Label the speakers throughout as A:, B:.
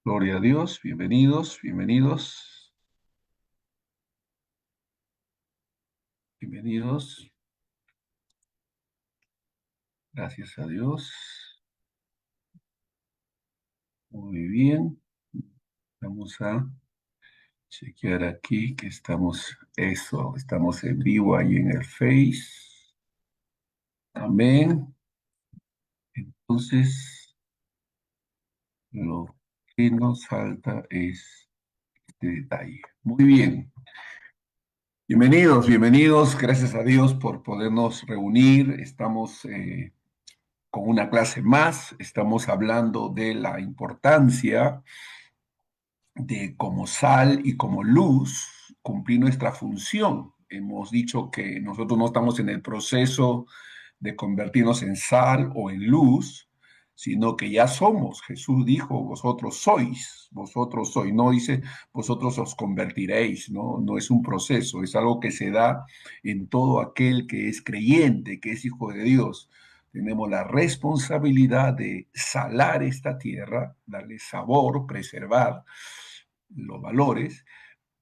A: Gloria a Dios, bienvenidos, bienvenidos, bienvenidos. Gracias a Dios. Muy bien. Vamos a chequear aquí que estamos en vivo ahí en el Face. Amén. Entonces, lo que nos falta es este detalle. Muy bien. Bienvenidos, bienvenidos. Gracias a Dios por podernos reunir. Estamos con una clase más. Estamos hablando de la importancia de como sal y como luz cumplir nuestra función. Hemos dicho que nosotros no estamos en el proceso de convertirnos en sal o en luz, sino que ya somos. Jesús dijo, vosotros sois, no dice, vosotros os convertiréis, ¿no? No es un proceso, es algo que se da en todo aquel que es creyente, que es hijo de Dios. Tenemos la responsabilidad de salar esta tierra, darle sabor, preservar los valores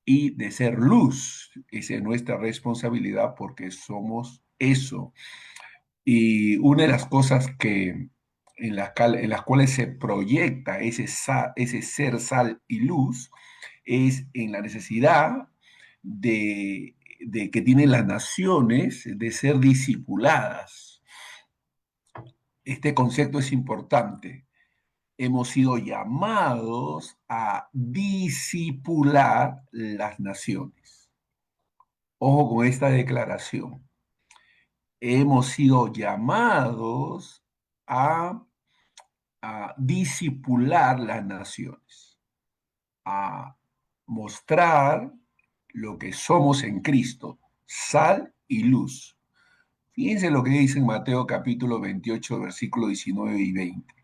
A: y de ser luz. Esa es nuestra responsabilidad porque somos eso. Y una de las cosas en las cuales se proyecta ese ser sal y luz es en la necesidad de que tienen las naciones de ser discipuladas. Este concepto es importante. Hemos sido llamados a discipular las naciones. Ojo con esta declaración. Hemos sido llamados a, a discipular las naciones, a mostrar lo que somos en Cristo, sal y luz. Fíjense lo que dice en Mateo capítulo 28, versículo 19 y 20.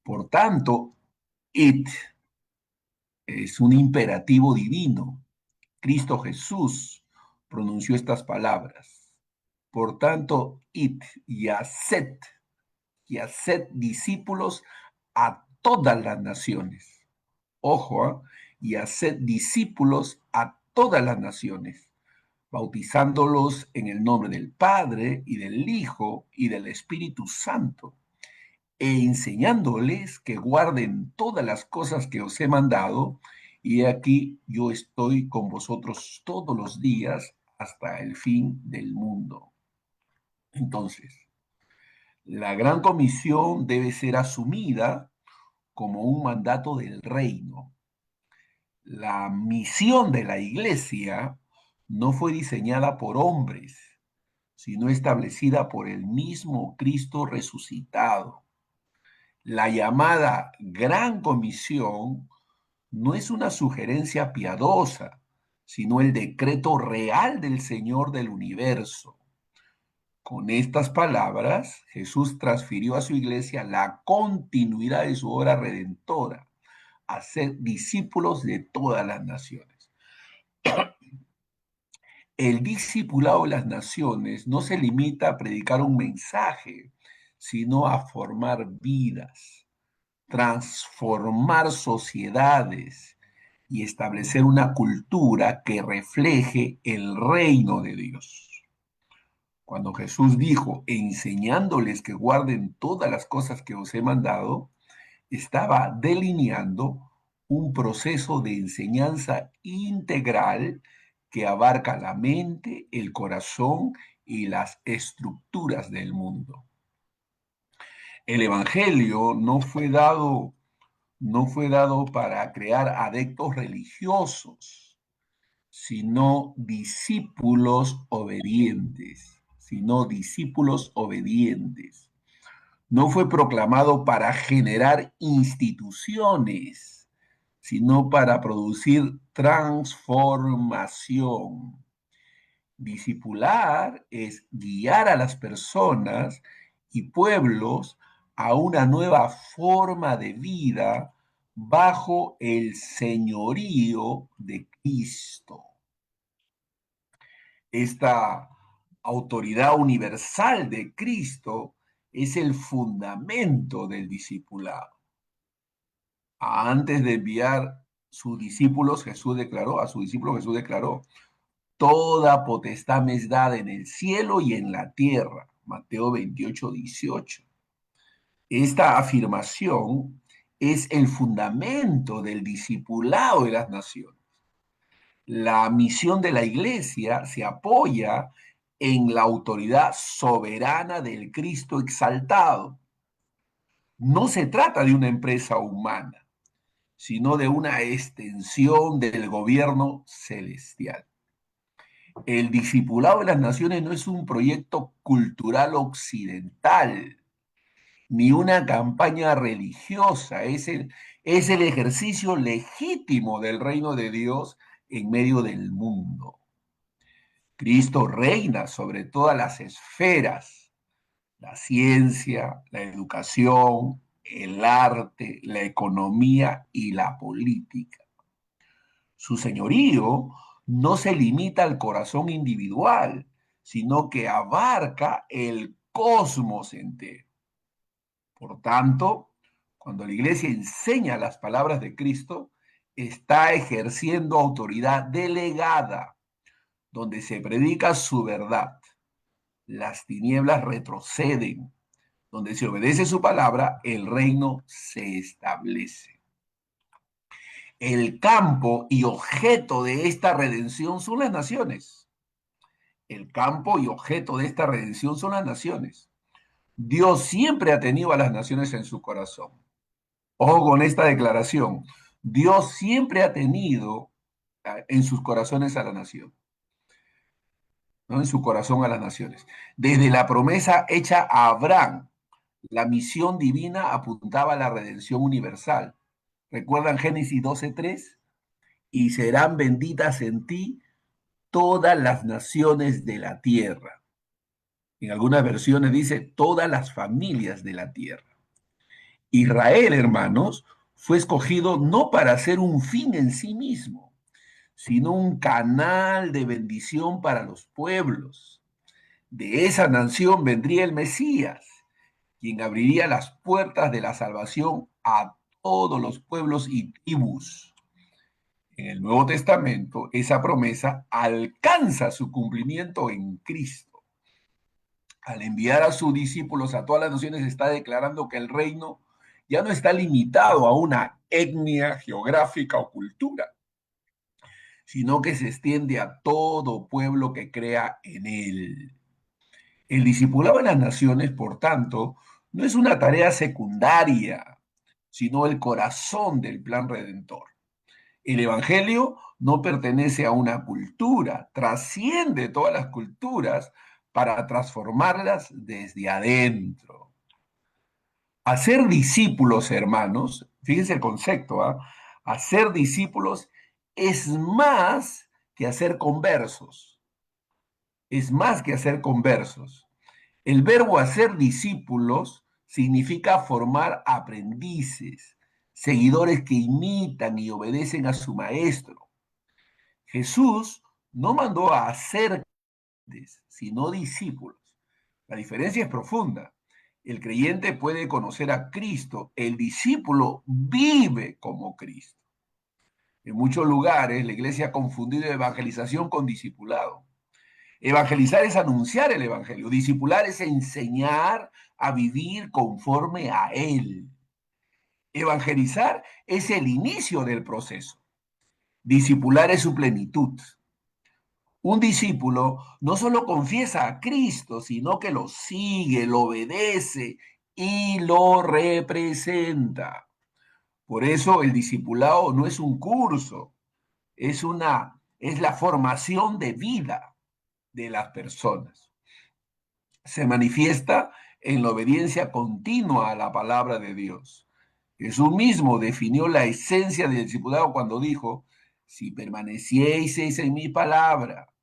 A: Por tanto, id es un imperativo divino. Cristo Jesús pronunció estas palabras. Por tanto, id y haced discípulos a todas las naciones. Ojo, y haced discípulos a todas las naciones, bautizándolos en el nombre del Padre y del Hijo y del Espíritu Santo, e enseñándoles que guarden todas las cosas que os he mandado, y aquí yo estoy con vosotros todos los días hasta el fin del mundo. Entonces, la gran comisión debe ser asumida como un mandato del reino. La misión de la iglesia no fue diseñada por hombres, sino establecida por el mismo Cristo resucitado. La llamada Gran Comisión no es una sugerencia piadosa, sino el decreto real del Señor del universo. Con estas palabras, Jesús transfirió a su iglesia la continuidad de su obra redentora, a ser discípulos de todas las naciones. El discipulado de las naciones no se limita a predicar un mensaje, sino a formar vidas, transformar sociedades y establecer una cultura que refleje el reino de Dios. Cuando Jesús dijo, enseñándoles que guarden todas las cosas que os he mandado, estaba delineando un proceso de enseñanza integral que abarca la mente, el corazón y las estructuras del mundo. El Evangelio no fue dado para crear adeptos religiosos, sino discípulos obedientes. No fue proclamado para generar instituciones, sino para producir transformación. Discipular es guiar a las personas y pueblos a una nueva forma de vida bajo el señorío de Cristo. Esta autoridad universal de Cristo es el fundamento del discipulado. Antes de enviar sus discípulos, a sus discípulos Jesús declaró, toda potestad me es dada en el cielo y en la tierra. Mateo 28, 18. Esta afirmación es el fundamento del discipulado de las naciones. La misión de la iglesia se apoya en la autoridad soberana del Cristo exaltado. No se trata de una empresa humana, sino de una extensión del gobierno celestial. El discipulado de las naciones no es un proyecto cultural occidental, ni una campaña religiosa, es el ejercicio legítimo del reino de Dios en medio del mundo. Cristo reina sobre todas las esferas, la ciencia, la educación, el arte, la economía y la política. Su señorío no se limita al corazón individual, sino que abarca el cosmos entero. Por tanto, cuando la iglesia enseña las palabras de Cristo, está ejerciendo autoridad delegada, donde se predica su verdad. Las tinieblas retroceden. Donde se obedece su palabra, el reino se establece. El campo y objeto de esta redención son las naciones. El campo y objeto de esta redención son las naciones. Dios siempre ha tenido a las naciones en su corazón. Ojo con esta declaración. Dios siempre ha tenido en sus corazones a la nación, ¿no? En su corazón a las naciones. Desde la promesa hecha a Abraham, la misión divina apuntaba a la redención universal. ¿Recuerdan Génesis 12:3? Y serán benditas en ti todas las naciones de la tierra. En algunas versiones dice todas las familias de la tierra. Israel, hermanos, fue escogido no para ser un fin en sí mismo, sino un canal de bendición para los pueblos. De esa nación vendría el Mesías, quien abriría las puertas de la salvación a todos los pueblos y tribus. En el Nuevo Testamento, esa promesa alcanza su cumplimiento en Cristo. Al enviar a sus discípulos a todas las naciones, está declarando que el reino ya no está limitado a una etnia geográfica o cultura, sino que se extiende a todo pueblo que crea en él. El discipulado de las naciones, por tanto, no es una tarea secundaria, sino el corazón del plan redentor. El Evangelio no pertenece a una cultura, trasciende todas las culturas para transformarlas desde adentro. Hacer discípulos, hermanos, fíjense el concepto, ¿eh? Hacer discípulos es más que hacer conversos, es más que hacer conversos. El verbo hacer discípulos significa formar aprendices, seguidores que imitan y obedecen a su maestro. Jesús no mandó a hacer, sino discípulos. La diferencia es profunda. El creyente puede conocer a Cristo, el discípulo vive como Cristo. En muchos lugares la iglesia ha confundido evangelización con discipulado. Evangelizar es anunciar el evangelio, discipular es enseñar a vivir conforme a él. Evangelizar es el inicio del proceso, discipular es su plenitud. Un discípulo no solo confiesa a Cristo, sino que lo sigue, lo obedece y lo representa. Por eso el discipulado no es un curso, es la formación de vida de las personas. Se manifiesta en la obediencia continua a la palabra de Dios. Jesús mismo definió la esencia del discipulado cuando dijo, si permanecieseis en mi palabra,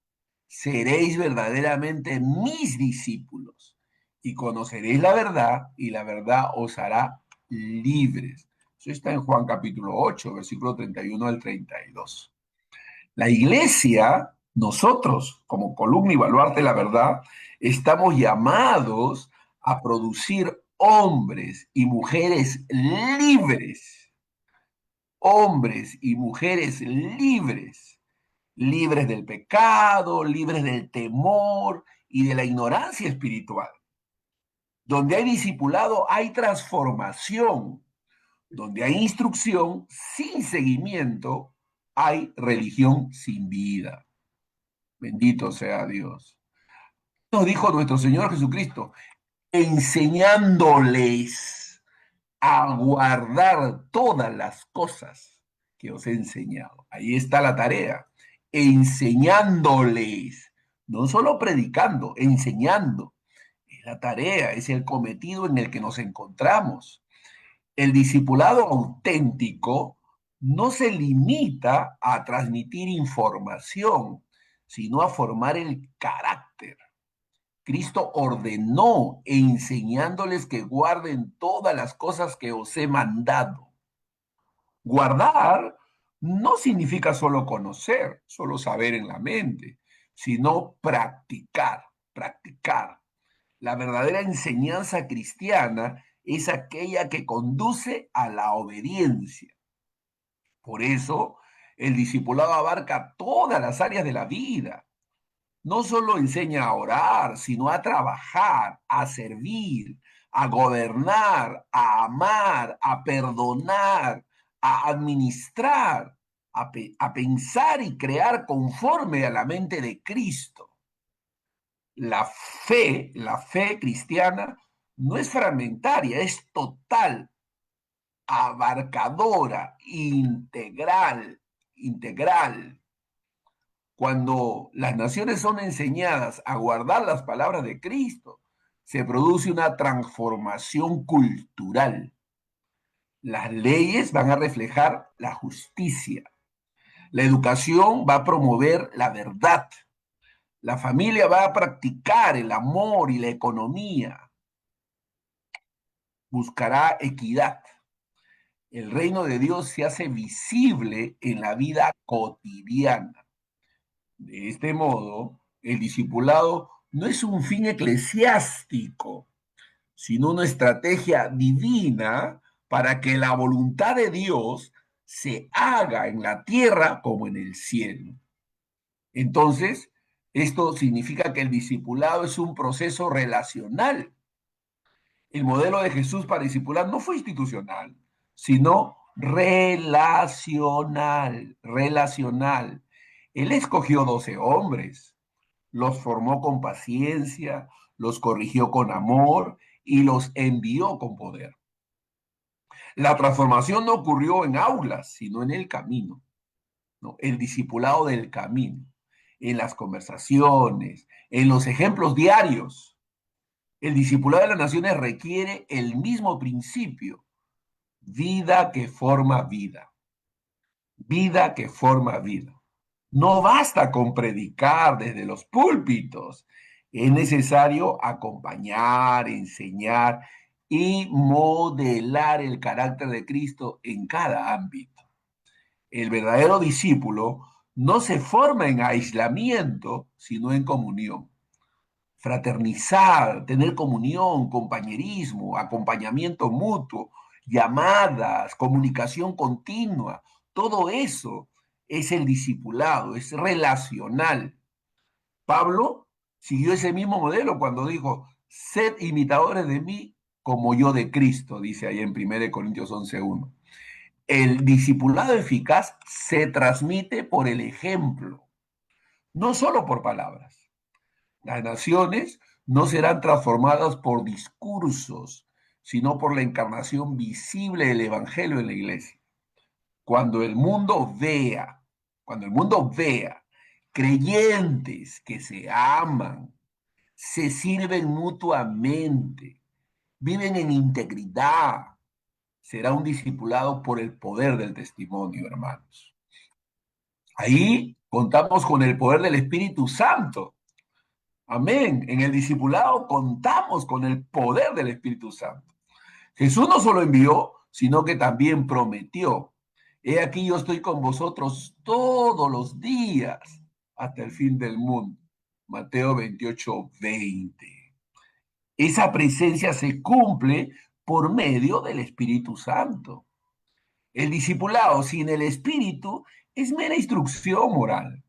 A: seréis verdaderamente mis discípulos y conoceréis la verdad y la verdad os hará libres. Eso está en Juan capítulo 8, versículo 31 al 32. La iglesia, nosotros como columna y baluarte de la verdad, estamos llamados a producir hombres y mujeres libres, hombres y mujeres libres, libres del pecado, libres del temor y de la ignorancia espiritual. Donde hay discipulado hay transformación, donde hay instrucción sin seguimiento, hay religión sin vida. Bendito sea Dios. Nos dijo nuestro Señor Jesucristo, enseñándoles a guardar todas las cosas que os he enseñado. Ahí está la tarea, enseñándoles, no solo predicando, enseñando. Es la tarea, es el cometido en el que nos encontramos. El discipulado auténtico no se limita a transmitir información, sino a formar el carácter. Cristo ordenó enseñándoles que guarden todas las cosas que os he mandado. Guardar no significa solo conocer, solo saber en la mente, sino practicar, practicar. La verdadera enseñanza cristiana es aquella que conduce a la obediencia. Por eso, el discipulado abarca todas las áreas de la vida. No solo enseña a orar, sino a trabajar, a servir, a gobernar, a amar, a perdonar, a administrar, a pensar y crear conforme a la mente de Cristo. La fe cristiana no es fragmentaria, es total, abarcadora, integral. Cuando las naciones son enseñadas a guardar las palabras de Cristo, se produce una transformación cultural. Las leyes van a reflejar la justicia. La educación va a promover la verdad. La familia va a practicar el amor y la economía. Buscará equidad. El reino de Dios se hace visible en la vida cotidiana. De este modo, el discipulado no es un fin eclesiástico, sino una estrategia divina para que la voluntad de Dios se haga en la tierra como en el cielo. Entonces, esto significa que el discipulado es un proceso relacional. El modelo de Jesús para discipular no fue institucional, sino relacional, relacional. Él escogió 12 hombres, los formó con paciencia, los corrigió con amor y los envió con poder. La transformación no ocurrió en aulas, sino en el camino, ¿no? El discipulado del camino, en las conversaciones, en los ejemplos diarios. El discipulado de las naciones requiere el mismo principio, vida que forma vida, vida que forma vida. No basta con predicar desde los púlpitos, es necesario acompañar, enseñar y modelar el carácter de Cristo en cada ámbito. El verdadero discípulo no se forma en aislamiento, sino en comunión. Fraternizar, tener comunión, compañerismo, acompañamiento mutuo, llamadas, comunicación continua, todo eso es el discipulado, es relacional. Pablo siguió ese mismo modelo cuando dijo, sed imitadores de mí como yo de Cristo, dice ahí en 1 Corintios 11:1. El discipulado eficaz se transmite por el ejemplo, no solo por palabras. Las naciones no serán transformadas por discursos, sino por la encarnación visible del Evangelio en la iglesia. Cuando el mundo vea, cuando el mundo vea creyentes que se aman, se sirven mutuamente, viven en integridad, será un discipulado por el poder del testimonio, hermanos. Ahí contamos con el poder del Espíritu Santo. Amén. En el discipulado contamos con el poder del Espíritu Santo. Jesús no solo envió, sino que también prometió. He aquí yo estoy con vosotros todos los días hasta el fin del mundo. Mateo 28:20. Esa presencia se cumple por medio del Espíritu Santo. El discipulado sin el espíritu es mera instrucción moral.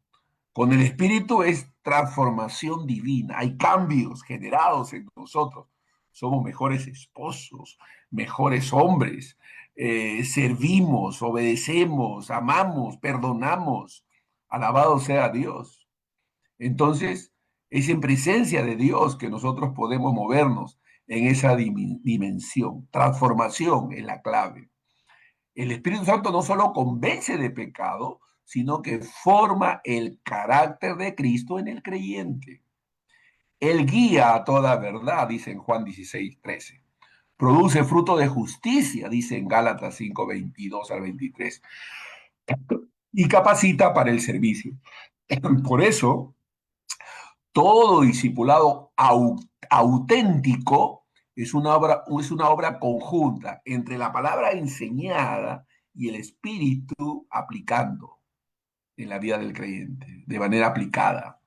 A: Con el espíritu es transformación divina. Hay cambios generados en nosotros. Somos mejores esposos, mejores hombres. Servimos, obedecemos, amamos, perdonamos. Alabado sea Dios. Entonces, es en presencia de Dios que nosotros podemos movernos en esa dimensión. Transformación es la clave. El Espíritu Santo no solo convence de pecado, sino que forma el carácter de Cristo en el creyente. Él guía a toda verdad, dice en Juan 16:13. Produce fruto de justicia, dice en Gálatas 5:22 al 23. Y capacita para el servicio. Por eso, todo discipulado auténtico es una obra conjunta entre la palabra enseñada y el espíritu aplicando en la vida del creyente, de manera aplicada.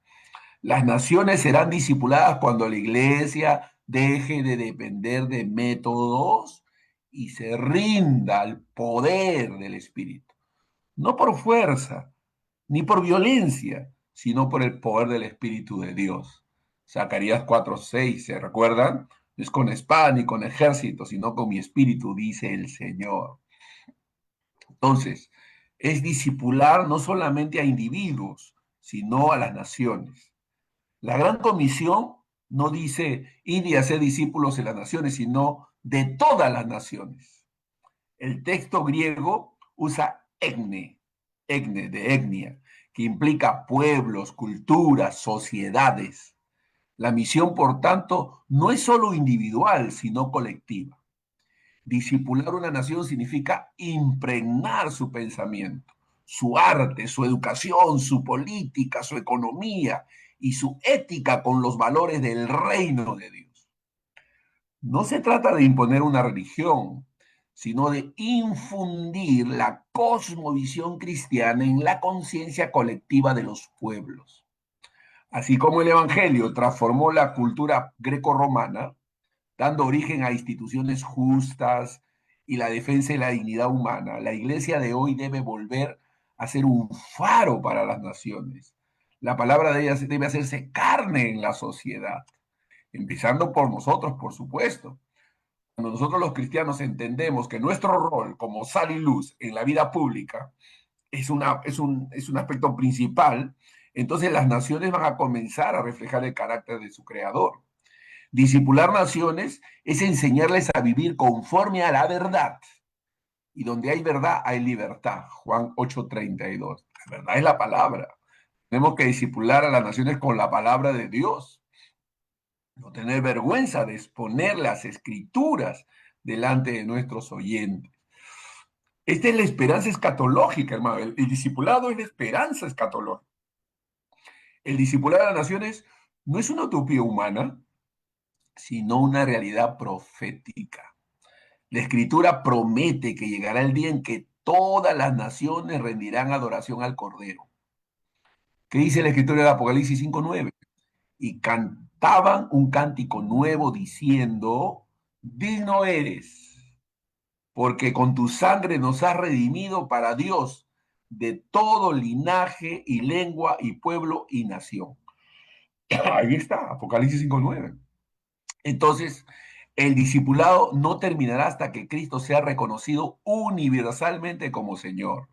A: Las naciones serán discipuladas cuando la iglesia deje de depender de métodos y se rinda al poder del espíritu. No por fuerza, ni por violencia, sino por el poder del Espíritu de Dios. Zacarías 4:6, ¿se recuerdan? No es con espada ni con ejército, sino con mi espíritu, dice el Señor. Entonces, es discipular no solamente a individuos, sino a las naciones. La gran comisión no dice ir y hacer discípulos en las naciones, sino de todas las naciones. El texto griego usa etne de etnia, que implica pueblos, culturas, sociedades. La misión, por tanto, no es solo individual, sino colectiva. Discipular una nación significa impregnar su pensamiento, su arte, su educación, su política, su economía y su ética con los valores del reino de Dios. No se trata de imponer una religión, sino de infundir la cosmovisión cristiana en la conciencia colectiva de los pueblos. Así como el Evangelio transformó la cultura greco-romana, dando origen a instituciones justas y la defensa de la dignidad humana, la iglesia de hoy debe volver a ser un faro para las naciones. La palabra de ellas debe hacerse carne en la sociedad, empezando por nosotros, por supuesto. Cuando nosotros los cristianos entendemos que nuestro rol como sal y luz en la vida pública es un aspecto principal, entonces las naciones van a comenzar a reflejar el carácter de su creador. Discipular naciones es enseñarles a vivir conforme a la verdad. Y donde hay verdad, hay libertad. Juan 8:32. La verdad es la palabra. Tenemos que discipular a las naciones con la palabra de Dios. No tener vergüenza de exponer las escrituras delante de nuestros oyentes. Esta es la esperanza escatológica, hermano. El discipulado es la esperanza escatológica. El discipular a las naciones no es una utopía humana, sino una realidad profética. La escritura promete que llegará el día en que todas las naciones rendirán adoración al Cordero. ¿Qué dice la escritura de Apocalipsis 5:9? Y cantaban un cántico nuevo diciendo, digno eres, porque con tu sangre nos has redimido para Dios de todo linaje y lengua y pueblo y nación. Ahí está, Apocalipsis 5:9. Entonces, el discipulado no terminará hasta que Cristo sea reconocido universalmente como Señor.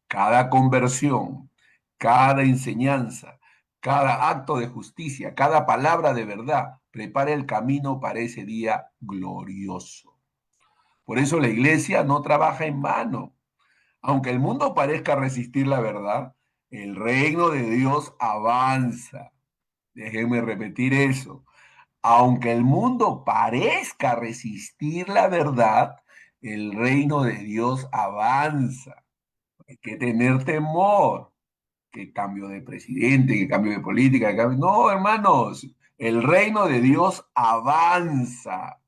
A: Cada conversión, cada enseñanza, cada acto de justicia, cada palabra de verdad prepara el camino para ese día glorioso. Por eso la iglesia no trabaja en vano. Aunque el mundo parezca resistir la verdad, el reino de Dios avanza. Déjenme repetir eso. Aunque el mundo parezca resistir la verdad, el reino de Dios avanza. Hay que tener temor. Que cambio de presidente, que cambio de política, que cambio... No, hermanos, el reino de Dios avanza.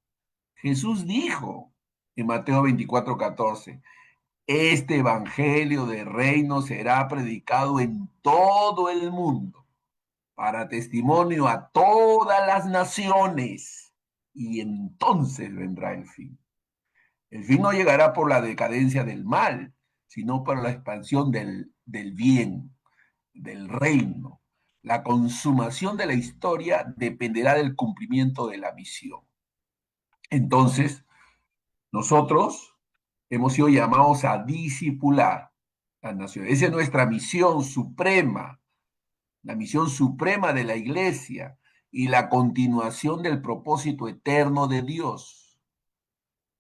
A: Jesús dijo en Mateo 24:14, este evangelio de reino será predicado en todo el mundo para testimonio a todas las naciones y entonces vendrá el fin. El fin no llegará por la decadencia del mal, sino por la expansión del bien, del reino. La consumación de la historia dependerá del cumplimiento de la misión. Entonces, nosotros hemos sido llamados a discipular a las naciones. Esa es nuestra misión suprema, la misión suprema de la iglesia y la continuación del propósito eterno de Dios.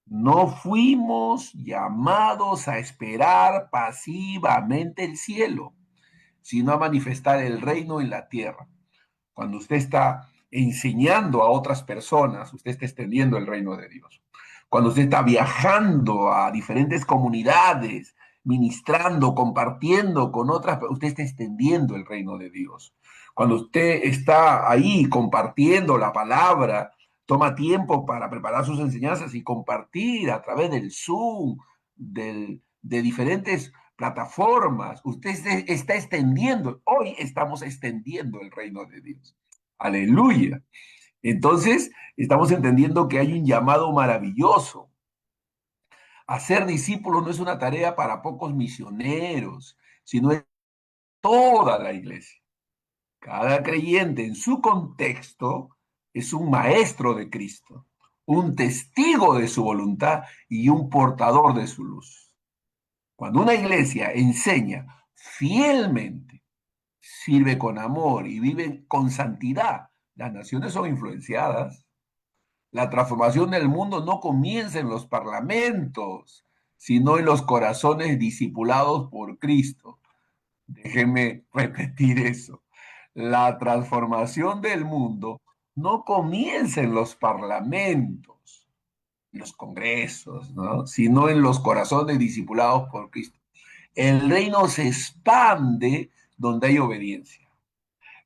A: No fuimos llamados a esperar pasivamente el cielo, sino a manifestar el reino en la tierra. Cuando usted está enseñando a otras personas, usted está extendiendo el reino de Dios. Cuando usted está viajando a diferentes comunidades, ministrando, compartiendo con otras, usted está extendiendo el reino de Dios. Cuando usted está ahí compartiendo la palabra, toma tiempo para preparar sus enseñanzas y compartir a través del Zoom, de diferentes plataformas. Usted está extendiendo, hoy estamos extendiendo el reino de Dios. Aleluya. Entonces, estamos entendiendo que hay un llamado maravilloso. Hacer discípulos no es una tarea para pocos misioneros, sino es toda la iglesia. Cada creyente en su contexto es un maestro de Cristo, un testigo de su voluntad y un portador de su luz. Cuando una iglesia enseña fielmente, sirve con amor y vive con santidad, las naciones son influenciadas. La transformación del mundo no comienza en los parlamentos, sino en los corazones discipulados por Cristo. Déjenme repetir eso. La transformación del mundo no comienza en los parlamentos, en los congresos, ¿no? Sino en los corazones discipulados por Cristo. El reino se expande donde hay obediencia.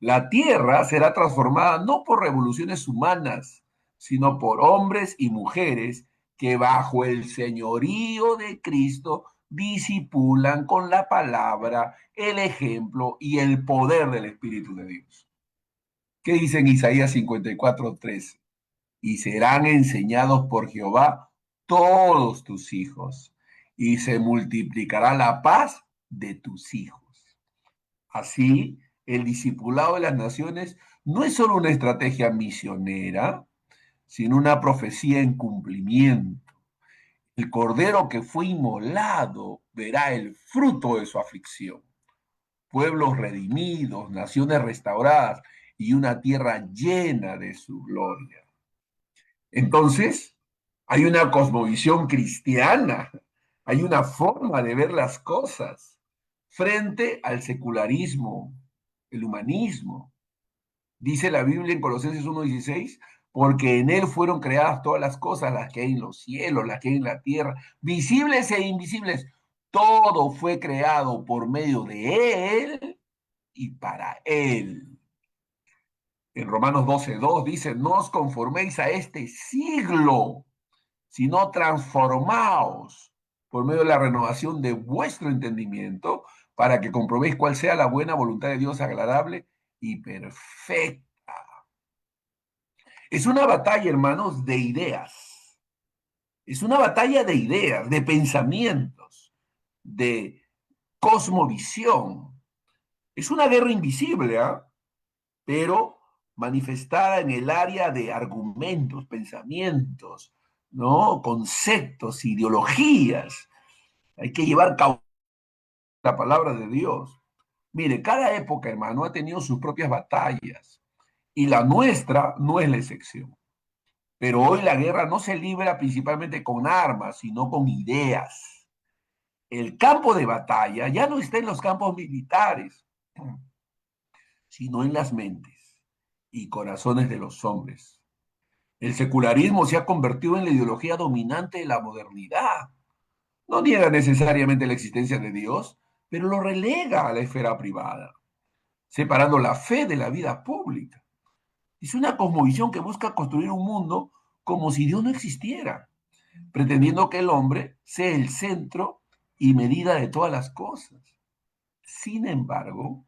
A: La tierra será transformada no por revoluciones humanas, sino por hombres y mujeres que bajo el señorío de Cristo disipulan con la palabra, el ejemplo y el poder del Espíritu de Dios. ¿Qué dice en Isaías 54:13? Y serán enseñados por Jehová todos tus hijos, y se multiplicará la paz de tus hijos. Así, el discipulado de las naciones no es solo una estrategia misionera, sino una profecía en cumplimiento. El cordero que fue inmolado verá el fruto de su aflicción. Pueblos redimidos, naciones restauradas y una tierra llena de su gloria. Entonces, hay una cosmovisión cristiana, hay una forma de ver las cosas frente al secularismo, el humanismo. Dice la Biblia en Colosenses 1:16, porque en él fueron creadas todas las cosas, las que hay en los cielos, las que hay en la tierra, visibles e invisibles. Todo fue creado por medio de él y para él. En Romanos 12:2 dice, no os conforméis a este siglo, sino transformaos por medio de la renovación de vuestro entendimiento para que comprobéis cuál sea la buena voluntad de Dios agradable y perfecta. Es una batalla, hermanos, de ideas. Es una batalla de ideas, de pensamientos, de cosmovisión. Es una guerra invisible, ¿eh? Pero manifestada en el área de argumentos, pensamientos, ¿no? Conceptos, ideologías. Hay que llevar la palabra de Dios. Mire, cada época, hermano, ha tenido sus propias batallas y la nuestra no es la excepción. Pero hoy la guerra no se libra principalmente con armas, sino con ideas. El campo de batalla ya no está en los campos militares, sino en las mentes y corazones de los hombres. El secularismo se ha convertido en la ideología dominante de la modernidad. No niega necesariamente la existencia de Dios, pero lo relega a la esfera privada, separando la fe de la vida pública. Es una cosmovisión que busca construir un mundo como si Dios no existiera, pretendiendo que el hombre sea el centro y medida de todas las cosas. Sin embargo,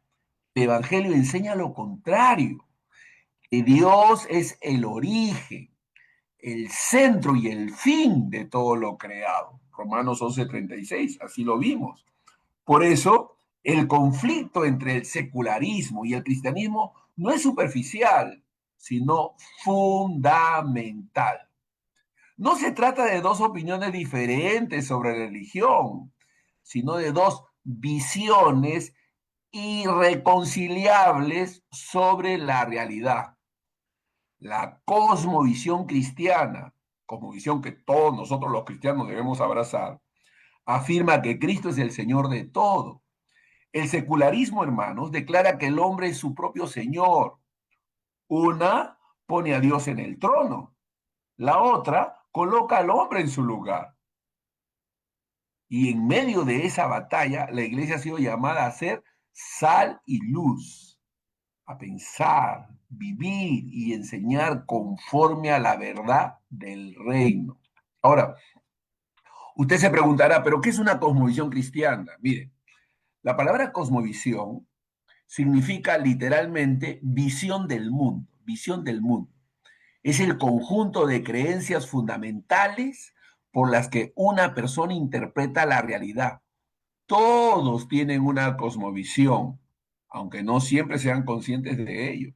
A: el Evangelio enseña lo contrario, que Dios es el origen, el centro y el fin de todo lo creado. Romanos 11:36, así lo vimos. Por eso, el conflicto entre el secularismo y el cristianismo no es superficial, sino fundamental. No se trata de dos opiniones diferentes sobre religión, sino de dos visiones irreconciliables sobre la realidad. La cosmovisión cristiana, cosmovisión que todos nosotros los cristianos debemos abrazar, afirma que Cristo es el Señor de todo. El secularismo, hermanos, declara que el hombre es su propio Señor. Una pone a Dios en el trono, la otra coloca al hombre en su lugar. Y en medio de esa batalla, la iglesia ha sido llamada a ser sal y luz, a pensar, vivir y enseñar conforme a la verdad del reino. Ahora, usted se preguntará, ¿pero qué es una cosmovisión cristiana? Mire, la palabra cosmovisión significa literalmente visión del mundo, visión del mundo. Es el conjunto de creencias fundamentales por las que una persona interpreta la realidad. Todos tienen una cosmovisión, aunque no siempre sean conscientes de ello.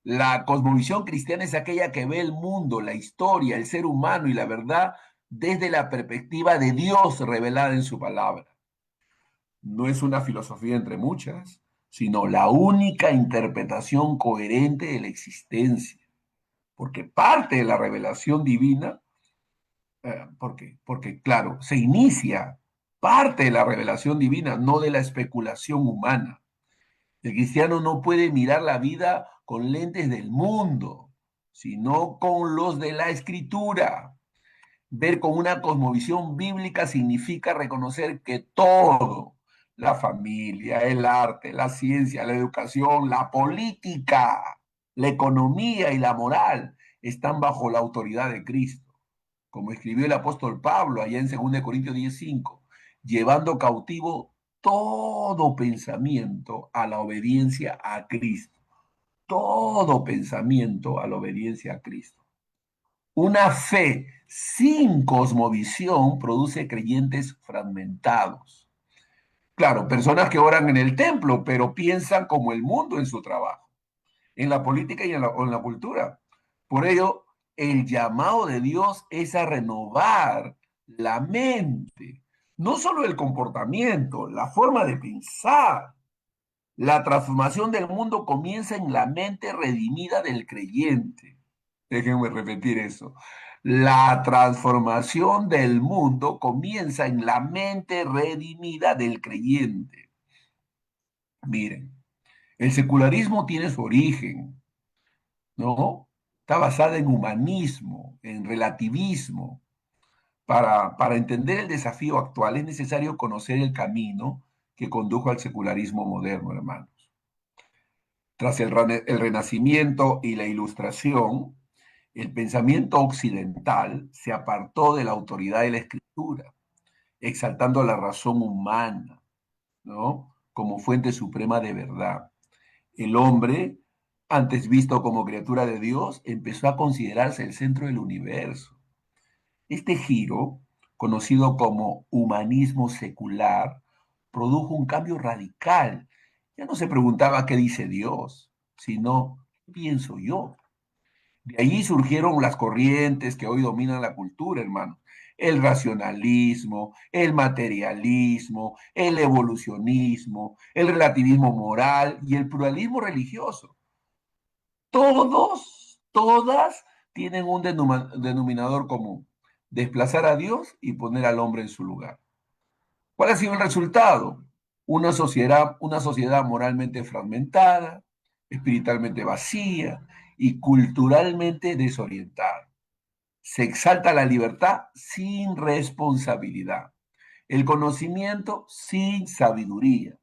A: La cosmovisión cristiana es aquella que ve el mundo, la historia, el ser humano y la verdad desde la perspectiva de Dios revelada en su palabra. No es una filosofía entre muchas, sino la única interpretación coherente de la existencia, porque parte de la revelación divina, ¿por qué? Porque, claro, se inicia parte de la revelación divina, no de la especulación humana. El cristiano no puede mirar la vida con lentes del mundo, sino con los de la escritura. Ver con una cosmovisión bíblica significa reconocer que todo, la familia, el arte, la ciencia, la educación, la política, la economía y la moral están bajo la autoridad de Cristo. Como escribió el apóstol Pablo allá en 2 Corintios 10:5, llevando cautivo todo pensamiento a la obediencia a Cristo. Todo pensamiento a la obediencia a Cristo. Una fe sin cosmovisión produce creyentes fragmentados. Claro, personas que oran en el templo, pero piensan como el mundo en su trabajo, en la política y en la cultura. Por ello, el llamado de Dios es a renovar la mente, no solo el comportamiento, la forma de pensar. La transformación del mundo comienza en la mente redimida del creyente. Déjenme repetir eso. La transformación del mundo comienza en la mente redimida del creyente. Miren, el secularismo tiene su origen, ¿no? Está basada en humanismo, en relativismo. Para entender el desafío actual es necesario conocer el camino que condujo al secularismo moderno, hermanos. Tras el Renacimiento y la Ilustración, el pensamiento occidental se apartó de la autoridad de la escritura, exaltando la razón humana, ¿no? Como fuente suprema de verdad. El hombre, antes visto como criatura de Dios, empezó a considerarse el centro del universo. Este giro, conocido como humanismo secular, produjo un cambio radical. Ya no se preguntaba qué dice Dios, sino qué pienso yo. De allí surgieron las corrientes que hoy dominan la cultura, hermano. El racionalismo, el materialismo, el evolucionismo, el relativismo moral y el pluralismo religioso. Todas tienen un denominador común: desplazar a Dios y poner al hombre en su lugar. ¿Cuál ha sido el resultado? Una sociedad moralmente fragmentada, espiritualmente vacía y culturalmente desorientada. Se exalta la libertad sin responsabilidad, el conocimiento sin sabiduría,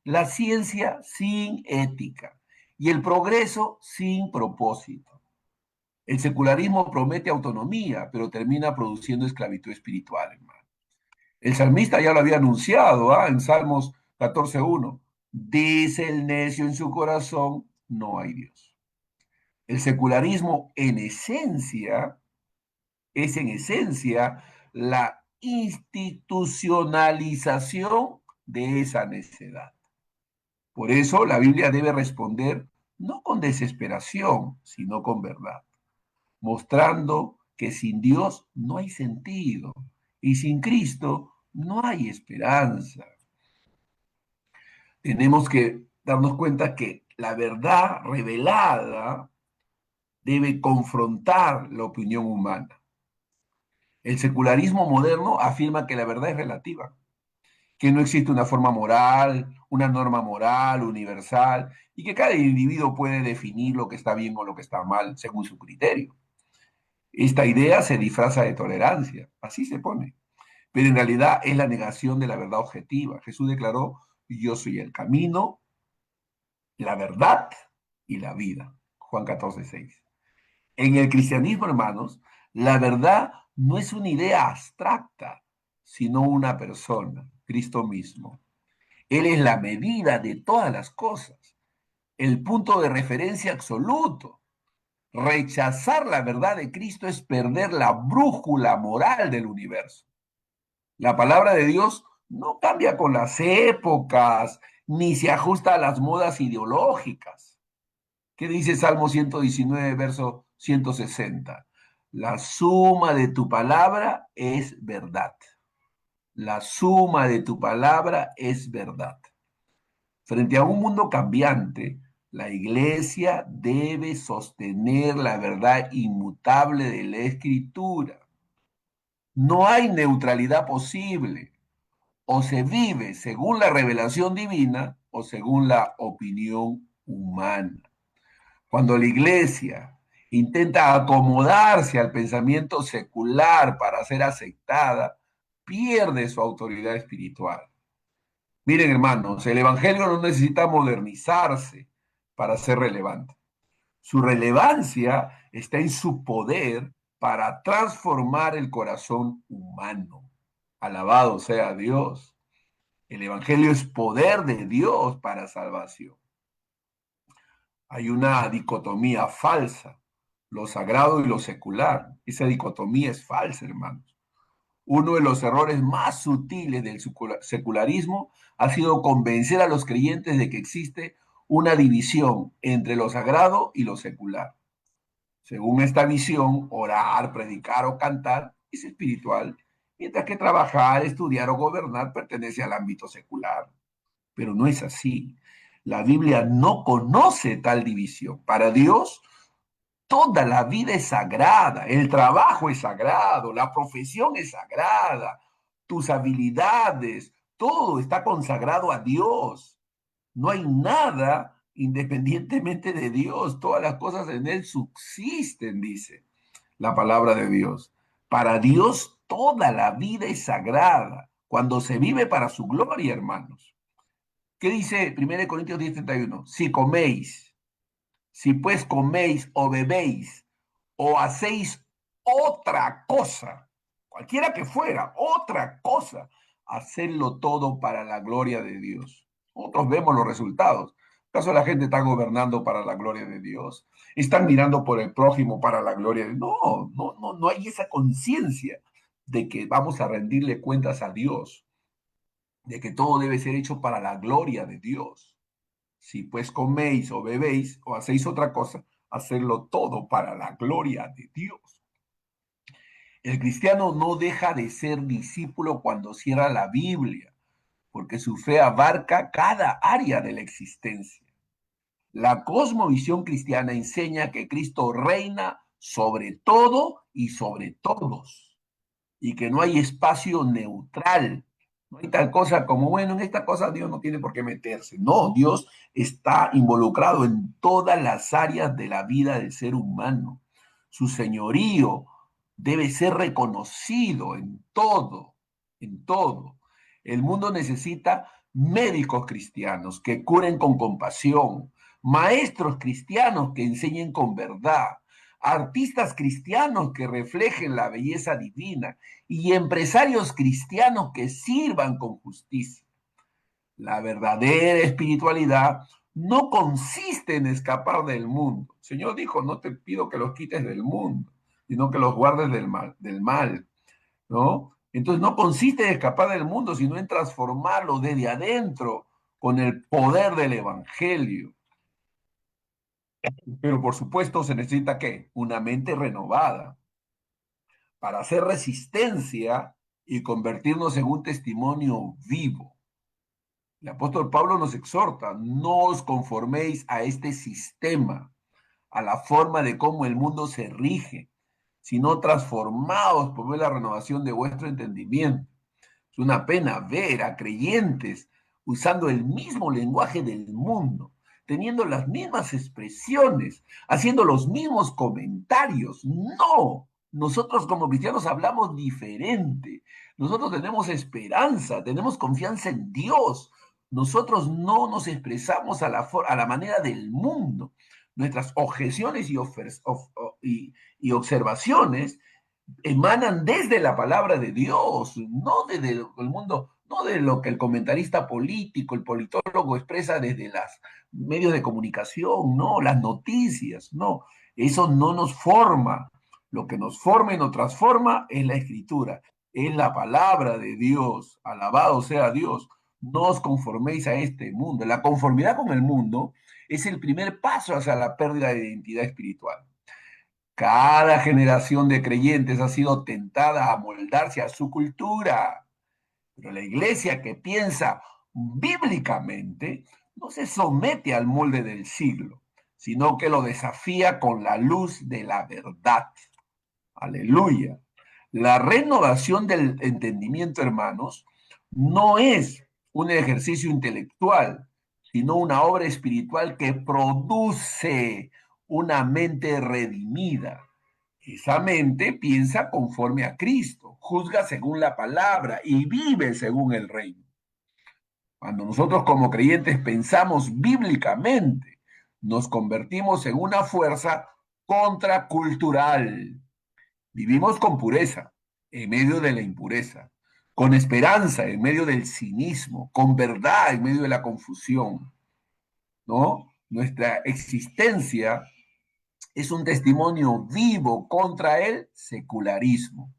A: la ciencia sin ética y el progreso sin propósito. El secularismo promete autonomía, pero termina produciendo esclavitud espiritual, hermano. El salmista ya lo había anunciado, en Salmos 14:1. Dice el necio en su corazón, no hay Dios. El secularismo, en esencia, Es en esencia la institucionalización de esa necedad. Por eso la Biblia debe responder no con desesperación, sino con verdad, mostrando que sin Dios no hay sentido y sin Cristo no hay esperanza. Tenemos que darnos cuenta que la verdad revelada debe confrontar la opinión humana. El secularismo moderno afirma que la verdad es relativa, que no existe una forma moral, una norma moral universal, y que cada individuo puede definir lo que está bien o lo que está mal según su criterio. Esta idea se disfraza de tolerancia, así se pone, pero en realidad es la negación de la verdad objetiva. Jesús declaró, yo soy el camino, la verdad y la vida. Juan 14:6. En el cristianismo, hermanos, la verdad no es una idea abstracta, sino una persona, Cristo mismo. Él es la medida de todas las cosas, el punto de referencia absoluto. Rechazar la verdad de Cristo es perder la brújula moral del universo. La palabra de Dios no cambia con las épocas, ni se ajusta a las modas ideológicas. ¿Qué dice Salmo 119, verso 160? La suma de tu palabra es verdad. La suma de tu palabra es verdad. Frente a un mundo cambiante, la iglesia debe sostener la verdad inmutable de la escritura. No hay neutralidad posible. O se vive según la revelación divina o según la opinión humana. Cuando la iglesia intenta acomodarse al pensamiento secular para ser aceptada, pierde su autoridad espiritual. Miren, hermanos, el Evangelio no necesita modernizarse para ser relevante. Su relevancia está en su poder para transformar el corazón humano. Alabado sea Dios. El Evangelio es poder de Dios para salvación. Hay una dicotomía falsa, lo sagrado y lo secular. Esa dicotomía es falsa, hermanos. Uno de los errores más sutiles del secularismo ha sido convencer a los creyentes de que existe una división entre lo sagrado y lo secular. Según esta visión, orar, predicar o cantar es espiritual, mientras que trabajar, estudiar o gobernar pertenece al ámbito secular. Pero no es así. La Biblia no conoce tal división. Para Dios, toda la vida es sagrada, el trabajo es sagrado, la profesión es sagrada, tus habilidades, todo está consagrado a Dios. No hay nada independientemente de Dios, todas las cosas en Él subsisten, dice la palabra de Dios. Para Dios toda la vida es sagrada, cuando se vive para su gloria, hermanos. ¿Qué dice 1 Corintios 10:31? Si coméis, si pues coméis o bebéis o hacéis otra cosa, cualquiera que fuera, otra cosa, hacedlo todo para la gloria de Dios. Nosotros vemos los resultados. ¿Acaso la gente está gobernando para la gloria de Dios? ¿Están mirando por el prójimo para la gloria de Dios? No, no, no, no hay esa conciencia de que vamos a rendirle cuentas a Dios, de que todo debe ser hecho para la gloria de Dios. Si pues coméis o bebéis o hacéis otra cosa, hacedlo todo para la gloria de Dios. El cristiano no deja de ser discípulo cuando cierra la Biblia, porque su fe abarca cada área de la existencia. La cosmovisión cristiana enseña que Cristo reina sobre todo y sobre todos, y que no hay espacio neutral. No hay tal cosa como, bueno, en esta cosa Dios no tiene por qué meterse. No, Dios está involucrado en todas las áreas de la vida del ser humano. Su señorío debe ser reconocido en todo, en todo. El mundo necesita médicos cristianos que curen con compasión, maestros cristianos que enseñen con verdad, artistas cristianos que reflejen la belleza divina y empresarios cristianos que sirvan con justicia. La verdadera espiritualidad no consiste en escapar del mundo. El Señor dijo, no te pido que los quites del mundo, sino que los guardes del mal, ¿no? Entonces no consiste en escapar del mundo, sino en transformarlo desde adentro con el poder del Evangelio. Pero por supuesto se necesita ¿qué? Una mente renovada para hacer resistencia y convertirnos en un testimonio vivo. El apóstol Pablo nos exhorta, no os conforméis a este sistema, a la forma de cómo el mundo se rige, sino transformaos por ver la renovación de vuestro entendimiento. Es una pena ver a creyentes usando el mismo lenguaje del mundo, teniendo las mismas expresiones, haciendo los mismos comentarios. No, nosotros como cristianos hablamos diferente. Nosotros tenemos esperanza, tenemos confianza en Dios. Nosotros no nos expresamos a la manera del mundo. Nuestras objeciones y observaciones emanan desde la palabra de Dios, no desde el mundo, no de lo que el comentarista político, el politólogo expresa desde los medios de comunicación, no, las noticias, no, eso no nos forma. Lo que nos forma y nos transforma es la escritura, es la palabra de Dios, alabado sea Dios. No os conforméis a este mundo. La conformidad con el mundo es el primer paso hacia la pérdida de identidad espiritual. Cada generación de creyentes ha sido tentada a moldarse a su cultura, pero la iglesia que piensa bíblicamente no se somete al molde del siglo, sino que lo desafía con la luz de la verdad. Aleluya. La renovación del entendimiento, hermanos, no es un ejercicio intelectual, sino una obra espiritual que produce una mente redimida. Esa mente piensa conforme a Cristo, juzga según la palabra y vive según el reino. Cuando nosotros como creyentes pensamos bíblicamente, nos convertimos en una fuerza contracultural. Vivimos con pureza en medio de la impureza, con esperanza en medio del cinismo, con verdad en medio de la confusión, ¿no? Nuestra existencia es un testimonio vivo contra el secularismo.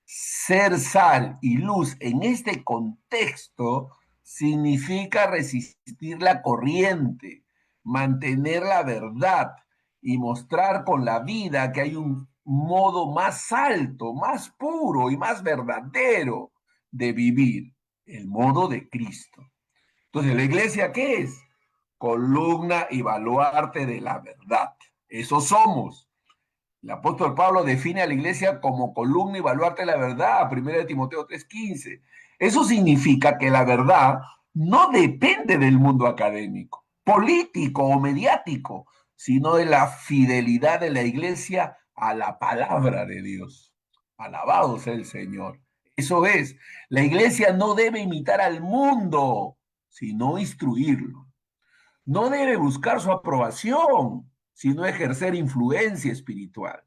A: Ser sal y luz en este contexto significa resistir la corriente, mantener la verdad y mostrar con la vida que hay un modo más alto, más puro y más verdadero de vivir, el modo de Cristo. Entonces, ¿la iglesia qué es? Columna y baluarte de la verdad. Eso somos. El apóstol Pablo define a la iglesia como columna y baluarte de la verdad, 1 Timoteo 3:15. Eso significa que la verdad no depende del mundo académico, político o mediático, sino de la fidelidad de la iglesia a la palabra de Dios. Alabado sea el Señor. Eso es, la iglesia no debe imitar al mundo, sino instruirlo. No debe buscar su aprobación, sino ejercer influencia espiritual.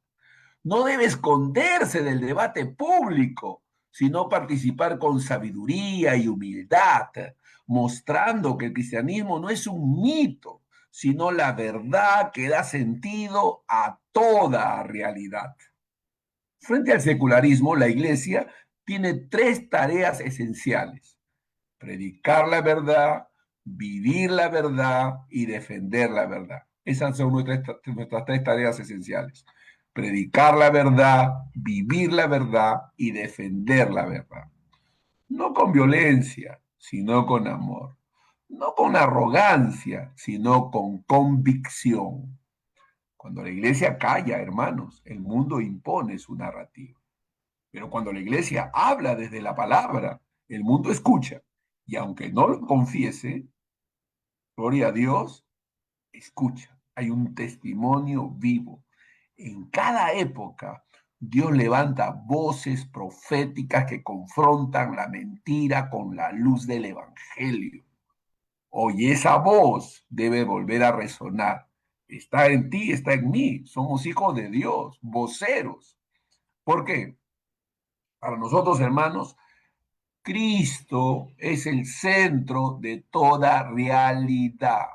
A: No debe esconderse del debate público, sino participar con sabiduría y humildad, mostrando que el cristianismo no es un mito, sino la verdad que da sentido a toda realidad. Frente al secularismo, la iglesia tiene tres tareas esenciales: predicar la verdad, vivir la verdad y defender la verdad. Esas son nuestras tres tareas esenciales: predicar la verdad, vivir la verdad y defender la verdad. No con violencia, sino con amor. No con arrogancia, sino con convicción. Cuando la iglesia calla, hermanos, el mundo impone su narrativa. Pero cuando la iglesia habla desde la palabra, el mundo escucha. Y aunque no lo confiese, gloria a Dios, escucha. Hay un testimonio vivo. En cada época, Dios levanta voces proféticas que confrontan la mentira con la luz del Evangelio. Hoy esa voz debe volver a resonar. Está en ti, está en mí. Somos hijos de Dios, voceros. ¿Por qué? Para nosotros, hermanos, Cristo es el centro de toda realidad.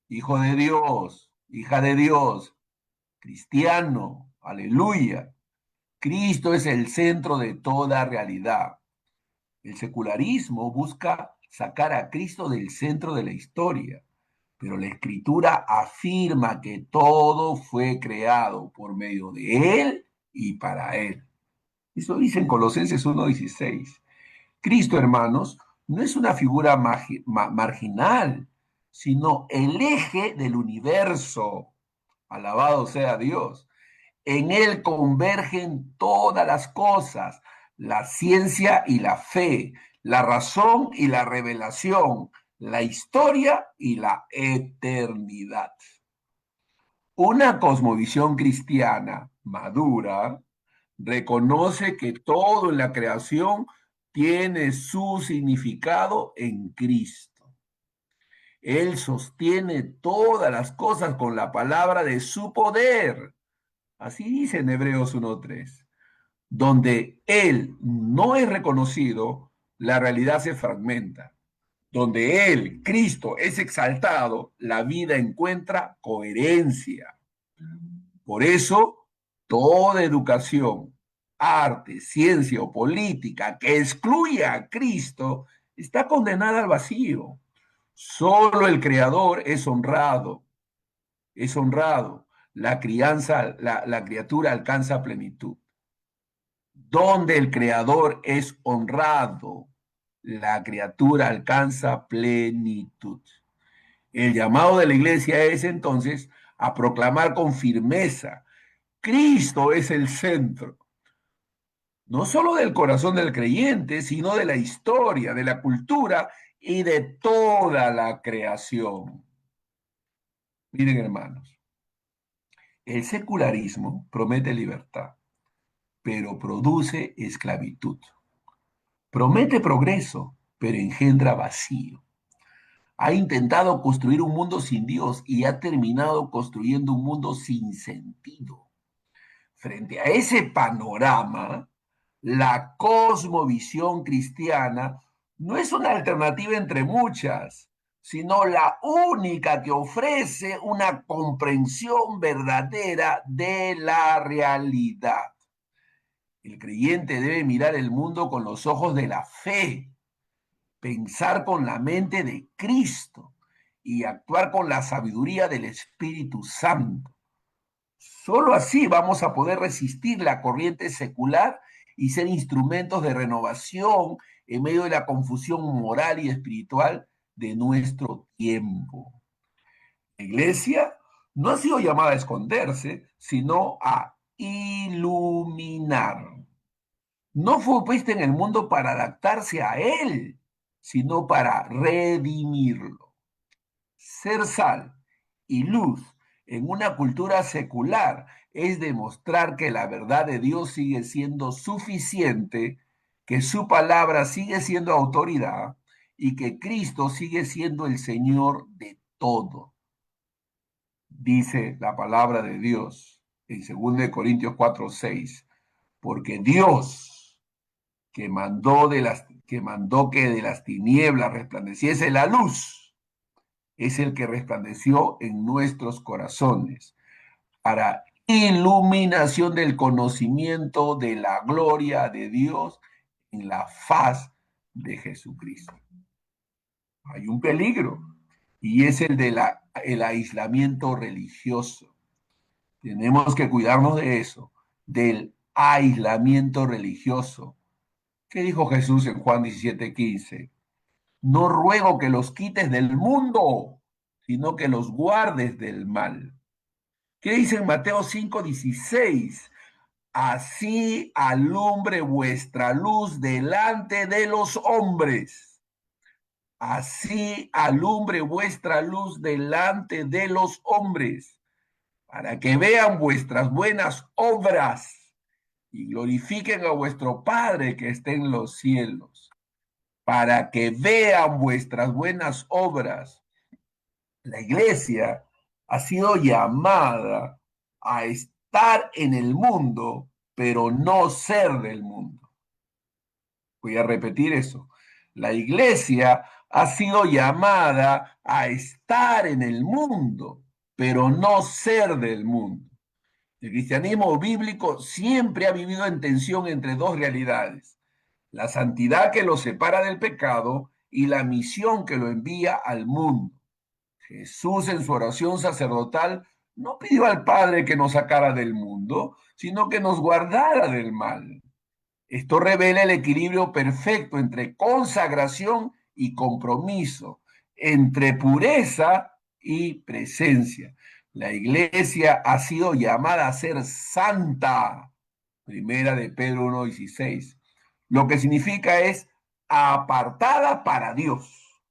A: Hijo de Dios, hija de Dios, cristiano, Aleluya. Cristo es el centro de toda realidad. El secularismo busca sacar a Cristo del centro de la historia, pero la Escritura afirma que todo fue creado por medio de Él y para Él. Eso dice en Colosenses 1:16. Cristo, hermanos, no es una figura marginal, sino el eje del universo. Alabado sea Dios. En Él convergen todas las cosas, la ciencia y la fe, la razón y la revelación, la historia y la eternidad. Una cosmovisión cristiana madura reconoce que todo en la creación tiene su significado en Cristo. Él sostiene todas las cosas con la palabra de su poder. Así dice en Hebreos 1:3. Donde Él no es reconocido, la realidad se fragmenta. Donde Él, Cristo, es exaltado, la vida encuentra coherencia. Por eso, toda educación, arte, ciencia o política que excluya a Cristo está condenada al vacío. Solo el Creador es honrado, es honrado. La criatura alcanza plenitud. Donde el Creador es honrado, la criatura alcanza plenitud. El llamado de la iglesia es entonces a proclamar con firmeza: Cristo es el centro, no solo del corazón del creyente, sino de la historia, de la cultura y de toda la creación. Miren, hermanos, el secularismo promete libertad, pero produce esclavitud. Promete progreso, pero engendra vacío. Ha intentado construir un mundo sin Dios y ha terminado construyendo un mundo sin sentido. Frente a ese panorama, la cosmovisión cristiana no es una alternativa entre muchas, sino la única que ofrece una comprensión verdadera de la realidad. El creyente debe mirar el mundo con los ojos de la fe, pensar con la mente de Cristo y actuar con la sabiduría del Espíritu Santo. Solo así vamos a poder resistir la corriente secular y ser instrumentos de renovación en medio de la confusión moral y espiritual de nuestro tiempo. La iglesia no ha sido llamada a esconderse, sino a iluminar. No fue puesta en el mundo para adaptarse a él, sino para redimirlo. Ser sal y luz en una cultura secular es demostrar que la verdad de Dios sigue siendo suficiente, que su palabra sigue siendo autoridad y que Cristo sigue siendo el Señor de todo. Dice la palabra de Dios en 2 Corintios 4:6, porque Dios que mandó que de las tinieblas resplandeciese la luz, es el que resplandeció en nuestros corazones para iluminación del conocimiento de la gloria de Dios en la faz de Jesucristo. Hay un peligro y es el aislamiento religioso. Tenemos que cuidarnos de eso, del aislamiento religioso. ¿Qué dijo Jesús en Juan 17:15? No ruego que los quites del mundo, sino que los guardes del mal. ¿Qué dice en Mateo 5:16? Así alumbre vuestra luz delante de los hombres. Así alumbre vuestra luz delante de los hombres, para que vean vuestras buenas obras y glorifiquen a vuestro Padre que está en los cielos. Para que vean vuestras buenas obras. La iglesia ha sido llamada a estar en el mundo, pero no ser del mundo. Voy a repetir eso. La iglesia ha sido llamada a estar en el mundo, pero no ser del mundo. El cristianismo bíblico siempre ha vivido en tensión entre dos realidades: la santidad que lo separa del pecado y la misión que lo envía al mundo. Jesús en su oración sacerdotal no pidió al Padre que nos sacara del mundo, sino que nos guardara del mal. Esto revela el equilibrio perfecto entre consagración y compromiso, entre pureza y presencia. La iglesia ha sido llamada a ser santa, primera de Pedro 1:16. Lo que significa es apartada para Dios,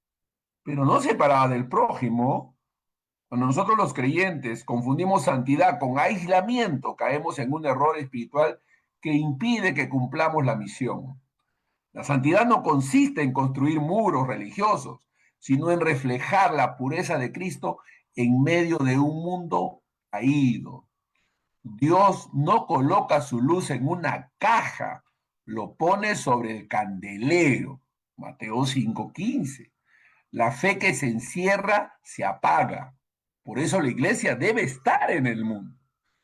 A: pero no separada del prójimo. Cuando nosotros los creyentes confundimos santidad con aislamiento, caemos en un error espiritual que impide que cumplamos la misión. La santidad no consiste en construir muros religiosos, sino en reflejar la pureza de Cristo en medio de un mundo caído. Dios no coloca su luz en una caja, lo pone sobre el candelero. Mateo 5:15. La fe que se encierra se apaga. Por eso la iglesia debe estar en el mundo,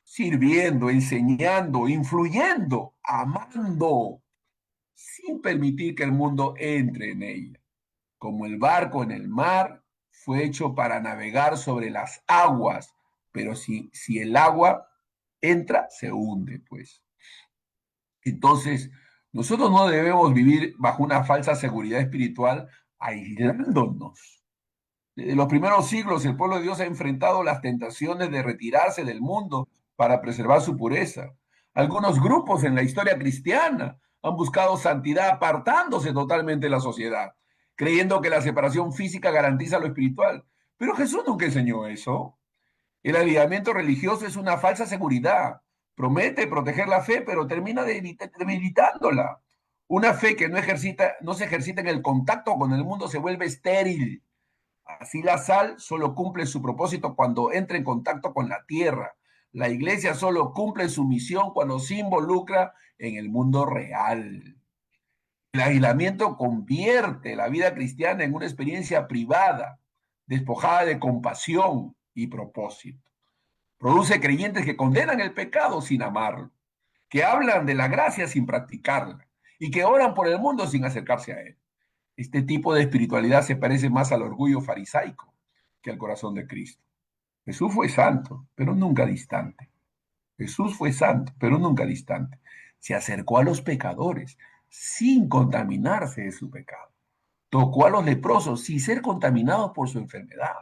A: sirviendo, enseñando, influyendo, amando, sin permitir que el mundo entre en ella. Como el barco en el mar fue hecho para navegar sobre las aguas, pero si el agua entra, se hunde, pues. Entonces, nosotros no debemos vivir bajo una falsa seguridad espiritual aislándonos. Desde los primeros siglos, el pueblo de Dios ha enfrentado las tentaciones de retirarse del mundo para preservar su pureza. Algunos grupos en la historia cristiana han buscado santidad apartándose totalmente de la sociedad, creyendo que la separación física garantiza lo espiritual. Pero Jesús nunca enseñó eso. El aislamiento religioso es una falsa seguridad. Promete proteger la fe, pero termina debilitándola. Una fe que no se ejercita en el contacto con el mundo se vuelve estéril. Así la sal solo cumple su propósito cuando entra en contacto con la tierra. La iglesia solo cumple su misión cuando se involucra en el mundo real. El aislamiento convierte la vida cristiana en una experiencia privada, despojada de compasión y propósito. Produce creyentes que condenan el pecado sin amarlo, que hablan de la gracia sin practicarla y que oran por el mundo sin acercarse a él. Este tipo de espiritualidad se parece más al orgullo farisaico que al corazón de Cristo. Jesús fue santo, pero nunca distante. Jesús fue santo, pero nunca distante. Se acercó a los pecadores sin contaminarse de su pecado. Tocó a los leprosos sin ser contaminados por su enfermedad.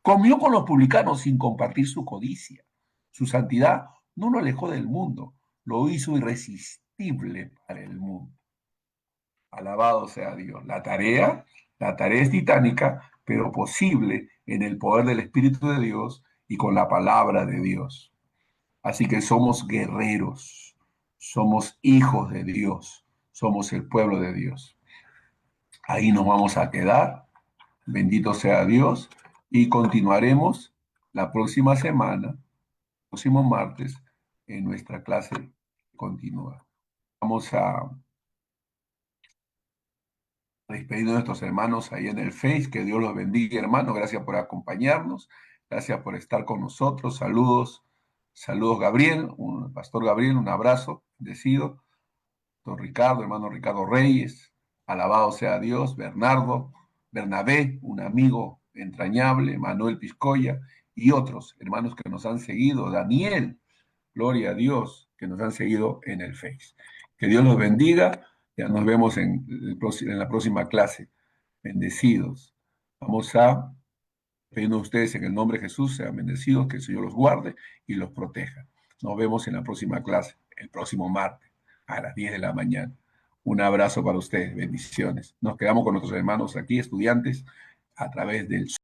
A: Comió con los publicanos sin compartir su codicia. Su santidad no lo alejó del mundo, lo hizo irresistible para el mundo. Alabado sea Dios. La tarea es titánica, pero posible en el poder del Espíritu de Dios y con la palabra de Dios. Así que somos guerreros, somos hijos de Dios, somos el pueblo de Dios. Ahí nos vamos a quedar. Bendito sea Dios. Y continuaremos la próxima semana, próximo martes, en nuestra clase continua. Vamos a despedirnos de nuestros hermanos ahí en el Face. Que Dios los bendiga, hermanos. Gracias por acompañarnos. Gracias por estar con nosotros. Saludos. Saludos, Gabriel, Pastor Gabriel, un abrazo, bendecido. Don Ricardo, hermano Ricardo Reyes, alabado sea Dios. Bernardo, Bernabé, un amigo entrañable, Manuel Piscoya y otros hermanos que nos han seguido. Daniel, gloria a Dios, que nos han seguido en el Face. Que Dios los bendiga. Ya nos vemos en la próxima clase. Bendecidos. Vamos a pedirnos a ustedes en el nombre de Jesús, sean bendecidos, que el Señor los guarde y los proteja. Nos vemos en la próxima clase, el próximo martes, a las 10 de la mañana. Un abrazo para ustedes, bendiciones. Nos quedamos con nuestros hermanos aquí, estudiantes, a través del